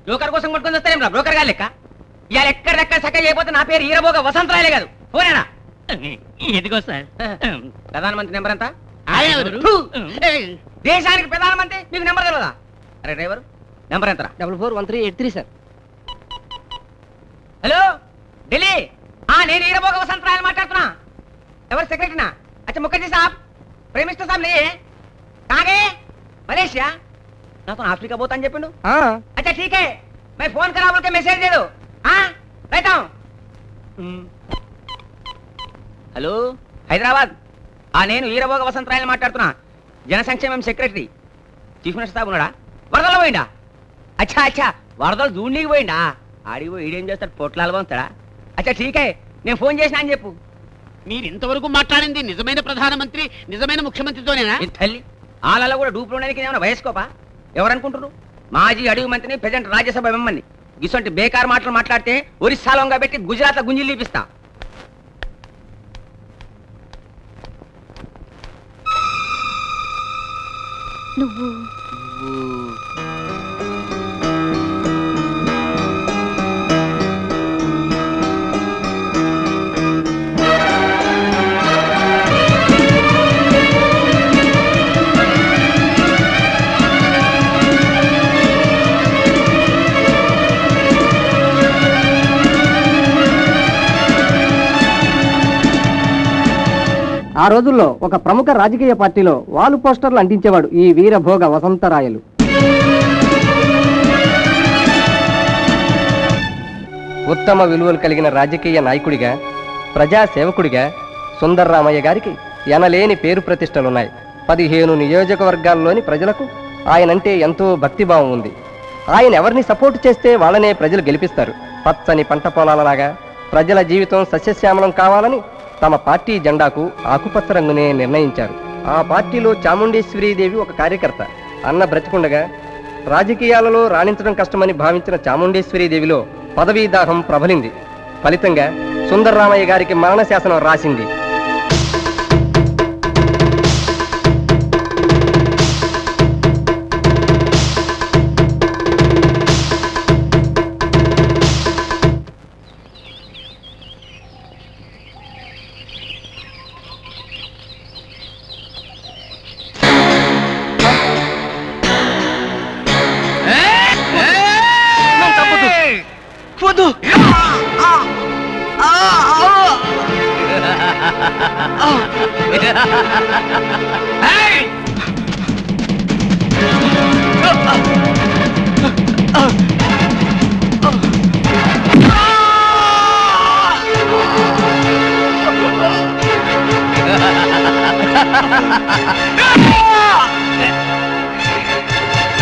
Broker కోసం కొట్టుకొని వస్తారేం broker గా లెక్క ఇవాళ ఎక్కడెక్కడ చక్క చేయకపోతే నా పేరు ఈరబోగ వసంతరాయలే కాదు పోనేనా ఎదిగో సార్ ప్రధానమంత్రి నెంబర్ ఎంత దేశానికి ప్రధానమంత్రి మీకు నెంబర్ తెలియదా అరే డ్రైవర్ నెంబర్ ఎంత 441383 సార్ హలో ఢిల్లీ నేను ఈరబోగ వసంతరాయలు మాట్లాడుతున్నా ఎవరు సెక్రటరీనా अच्छा मुखर्जी साहब प्रेम मिनिस्टर साहब नहीं है कहाँ गए मलेशिया ना तो अफ्रीका बहुत అని చెప్పిండు अच्छा ठीक है मैं फोन करा बोल के मैसेज दे दो हाँ रहता हूँ हेलो హైదరాబాద్ నేను ఈరబోగ వసంతరాయలు మాట్లాడుతున్నా జన సంక్షేమం సెక్రటరీ చీఫ్ మినిస్టర్ సాబ్ ఉన్నాడా వరదలు పోయిండా అచ్చా అచ్చా వరదలు జూడ్నీకి పోయిండా ఆడికి పోయి ఈడేం చేస్తాడు పొట్లాలు పంపుతాడా అచ్చా ठीक है నేను ఫోన్ చేసినా అని చెప్పు మీరు ఇంతవరకు మాట్లాడింది నిజమైన ప్రధానమంత్రి నిజమైన ముఖ్యమంత్రితోనేనా తల్లి ఆలలో కూడా డూపులు ఉండడానికి ఏమైనా వయసుకోపా ఎవరనుకుంటున్నారు మాజీ అడవి మంత్రిని ప్రెసిడెంట్ రాజ్యసభ మెంబర్ని ఇటువంటి బేకార్ మాటలు మాట్లాడితే ఒరిస్సాలోగా పెట్టి గుజరాత్ లో గుంజిలు తీపిస్తా నువ్వు ఆ రోజుల్లో ఒక ప్రముఖ రాజకీయ పార్టీలో వాలు పోస్టర్లు అంటించేవాడు ఈ వీరభోగ వసంతరాయలు. ఉత్తమ విలువలు కలిగిన రాజకీయ నాయకుడిగా ప్రజా సేవకుడిగా సుందర్రామయ్య గారికి ఎనలేని పేరు ప్రతిష్టలున్నాయి. 15 నియోజకవర్గాల్లోని ప్రజలకు ఆయనంటే ఎంతో భక్తిభావం ఉంది. ఆయన ఎవరిని సపోర్టు చేస్తే వాళ్ళనే ప్రజలు గెలిపిస్తారు. పచ్చని పంట పొలాలలాగా ప్రజల జీవితం సస్యశ్యామలం కావాలని తమ పార్టీ జెండాకు ఆకుపచ్చ రంగునే నిర్ణయించారు. ఆ పార్టీలో చాముండేశ్వరీదేవి ఒక కార్యకర్త. అన్న బ్రతికుండగా రాజకీయాలలో రాణించడం కష్టమని భావించిన చాముండేశ్వరీదేవిలో పదవీదాహం ప్రబలింది. ఫలితంగా సుందర్రామయ్య గారికి మరణ శాసనం రాసింది.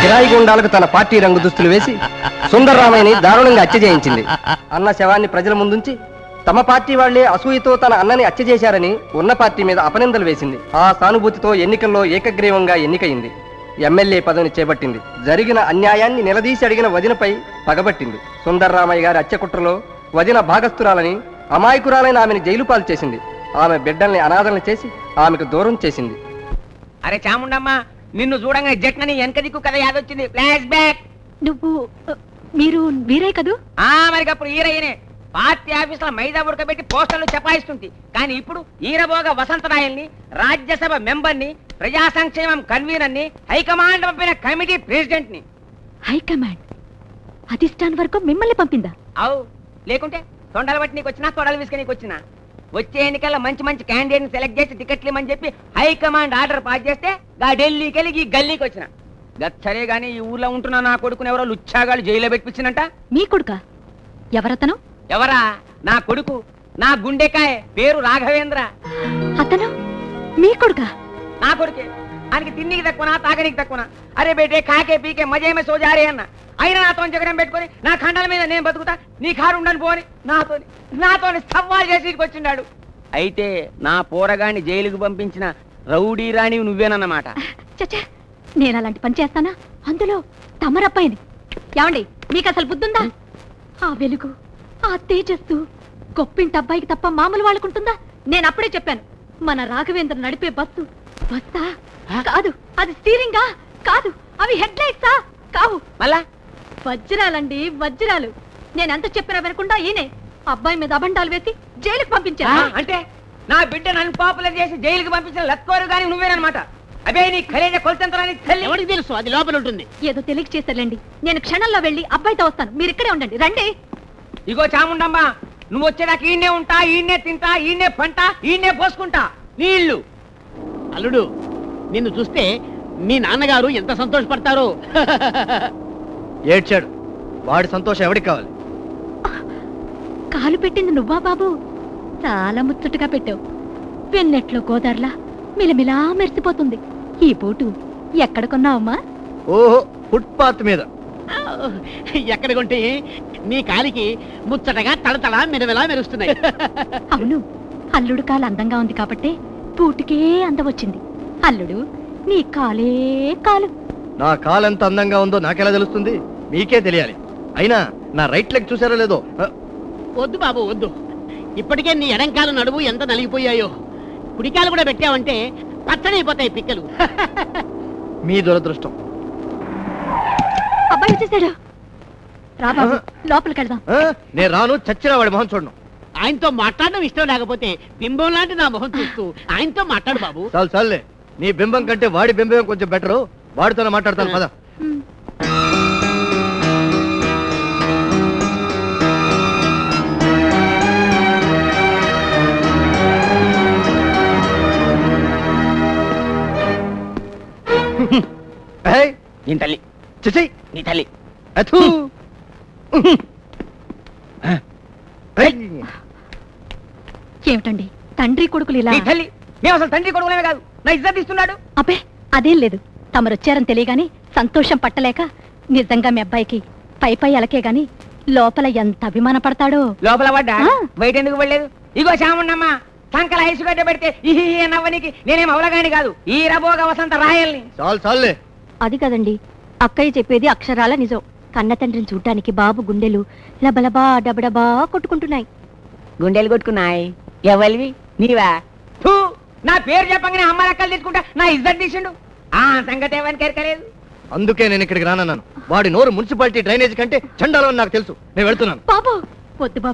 కిరాయి గుండాలకు తన పార్టీ రంగు దుస్తులు వేసి సుందర్రామయ్యని దారుణంగా హత్య చేయించింది. అన్న శవాన్ని ప్రజల ముందుంచి తమ పార్టీ వాళ్లే అసూయతో తన అన్నని హత్య చేశారని ఉన్న పార్టీ మీద అపనిందలు వేసింది. ఆ సానుభూతితో ఎన్నికల్లో ఏకగ్రీవంగా ఎన్నికయింది. ఎమ్మెల్యే పదవిని చేపట్టింది. జరిగిన అన్యాయాన్ని నిలదీసి అడిగిన వదినపై పగబట్టింది. సుందర్రామయ్య గారి హత్య కుట్రలో వదిన భాగస్థురాలని అమాయకురాలైన ఆమెను జైలు పాలు చేసింది. ఆమె బిడ్డల్ని అనాథలను చేసి ఆమెకు దూరం చేసింది. అరే చాముండమ్మ, నిన్ను చూడంగానే జట్నని వెనక దిక్కు కథ యాదొచ్చింది. Flash back. మీరు వీరే కదూ? మరి అప్పుడు ఈరయ్యనే పార్టీ ఆఫీసులో మైదా ఉడకబెట్టి పోస్టర్లు చపాయిస్తుంది. కానీ ఇప్పుడు ఈరబోగ వసంతరాయల్ని రాజ్యసభ మెంబర్ని ప్రజా సంక్షేమం కన్వీనర్ని హైకమాండ్ పంపిన కమిటీ ప్రెసిడెంట్ ని. హైకమాండ్ అధిష్టానం వరకు మిమ్మల్ని పంపిందా? అవు, లేకుంటే తొండలు బట్టి నీకు వచ్చినా తొడలు విసుక నీకు వచ్చినా వచ్చే ఎన్నికల్లో మంచి మంచి క్యాండిడేట్ ని సెలెక్ట్ చేసి టికెట్లు ఇమ్మని చెప్పి హైకమాండ్ ఆర్డర్ పాస్ చేస్తే ఢిల్లీకి వెళ్ళి ఈ గల్లీకి వచ్చిన గచ్చరే గానీ ఈ ఊర్లో ఉంటున్నా నా కొడుకుని ఎవరో లుచ్చాగాళ్ళు జైల్లో పెట్టించినంట. మీ కొడుకా? ఎవరతను? ఎవరా? నా కొడుకు, నా గుండెకాయ, పేరు రాఘవేంద్ర. అతను మీ కొడుకా? నా కొడుకే. ఆయనకి తిన్నికి తక్కువనా తాగనికి తక్కువనా? అరే బేటే కాకే పీకే మజేమే సోజారే అన్న. అయినా నాతో జగడం పెట్టుకొని నా ఖండాల మీద నేను బతుకుతా, నీ కారు ఉండని పోని నాతో సవాల్ చేసి వచ్చిండాడు. అయితే నా పోరగాన్ని జైలుకు పంపించిన రౌడీ రాణి నువ్వేనన్నమాట. చచ్చా, నేను అలాంటి పని చేస్తానా? అందులో తమరప్పయింది. ఏమండి, మీకు అసలు బుద్ధుందా? ఆ వెలుగు, ఆ తేజస్సు గొప్పింటి అబ్బాయికి తప్ప మామూలు వాళ్ళకుంటుందా? నేను అప్పుడే చెప్పాను, మన రాఘవేంద్ర నడిపే బస్సా కాదు, అది స్టీరింగా కాదు, అవి హెడ్ లైట్సా కావు మళ్ళా వజ్రాలండి వజ్రాలు. నేనెంత చెప్పినా వినకుండా ఈయనే అబ్బాయి మీద అబండాలు వేసి జైలుకి పంపించా. అంటే నా బిడ్డను అన్పాపులర్ చేసి జైలుకి పంపించిన లత్కోరు గాని నువ్వేనమాట. అబే నీ ఖరీద కొలతంతరాని తల్లి. ఎవరికి తెలుసు, అది లోపల ఉంటుంది. ఏదో తెలియక చేశారులేండి. నేను క్షణంలో వెళ్ళి అబ్బాయితో వస్తాను, మీరు ఇక్కడే ఉండండి. రండి. ఇగో చాముండమ్మ, నువ్వు వచ్చేదాకా ఈయనే ఉంటా, ఈయనే తింటా, ఈయనే పంట, ఈయనే పోసుకుంటా నీళ్లు. అల్లుడు, నిన్ను చూస్తే మీ నాన్నగారు ఎంత సంతోషపడతారో. ఏడ్చాడు. వాడి సంతోషం ఎవరికి కావాలి? కాలు పెట్టింది నువ్వా బాబు? చాలా ముచ్చటగా పెట్టావు. వెన్నెట్లో గోదార్లా మిలమిలా మెరిసిపోతుంది. ఈ బోటు ఎక్కడ కొన్నావమ్మా? ఓహో, ఫుట్పాత్ మీద. ఎక్కడ కొంటే నీ కాలికి ముచ్చటగా తడతడ మెరమెలా మెరుస్తున్నాయి. అవును, అల్లుడు కాలు అందంగా ఉంది కాబట్టి బూటుకే అందవచ్చింది. అల్లుడు, నీ కాలే కాలు. నా కాలు ఎంత అందంగా ఉందో నాకెలా తెలుస్తుంది? మీకే తెలియాలి. అయినా నా రైట్ లెగ్ చూసారో లేదో. వద్దు బాబు వద్దు. ఇప్పటికే నీ ఎడంకాలు నడువు ఎంత నలిగిపోయాయో. కుడికాలు కూడా పెట్టావంటే పచ్చడైపోతాయి పిక్కలు. మీ దురదృష్టం. అబ్బాయి వచ్చేసాడు. రా బాబు, లోపలికి వెళ్దాం. నేను రాను, చచ్చినా వాడి మొహం చూడను. ఆయనతో మాట్లాడడం ఇష్టం లేకపోతే బింబం లాంటి నా మొహం చూస్తూ ఆయనతో మాట్లాడు బాబు. చాలు చాలులే. నీ బింబం కంటే వాడి బింబం కొంచెం బెటరు. వాడితోనే మాట్లాడతాను పద. నీ తల్లి, చిచి, నీ తల్లి. అథూ. ఏమిటండి తండ్రి కొడుకులు ఇలా? నీ తల్లి, మేము అసలు తండ్రి కొడుకులమే కాదు, నా ఇజ్జత్ ఇస్తున్నాడు. అబ్బే అదేం లేదు. తమరొచ్చారని తెలియగాని సంతోషం పట్టలేక నిజంగా మీ అబ్బాయికి పై పై అలకే గాని లోపల ఎంత అభిమాన పడతాడో. లోపల పడ్డా ఆ. బయట ఎందుకు పడలేదు? ఇగో చాముండమ్మ, సంకల ఐసు గడ్డ పెడితే ఈ నవ్వనికి నేనేం అవలగాని కాదు, ఈ రబోగ వసంత రాయల్ని. చాలు చాలులే. అది కదండి, అక్కయ్య చెప్పేది అక్షరాల నిజం. కన్న తండ్రిని చూడ్డానికి బాబు గుండెలు లబలబా డబడబా కొట్టుకుంటున్నాయి. గుండెలు కొట్టుకున్నాయి. ఎవరివి? నీవా? ఫు, నా పేరు చెప్పగానే అమ్మ లెక్కలు తీసుకుంటా నా ఇజ్జత్ తీసిండు. ఆ సంగతి ఎవరికి ఎరకలేదు. అందుకే నేను ఇక్కడికి రానన్నాను. వాడి నోరు మున్సిపాలిటీ డ్రైనేజ్ కంటే చండాలని నాకు తెలుసు. నేను వెళ్తున్నాను. బాబు వద్దు బాబు.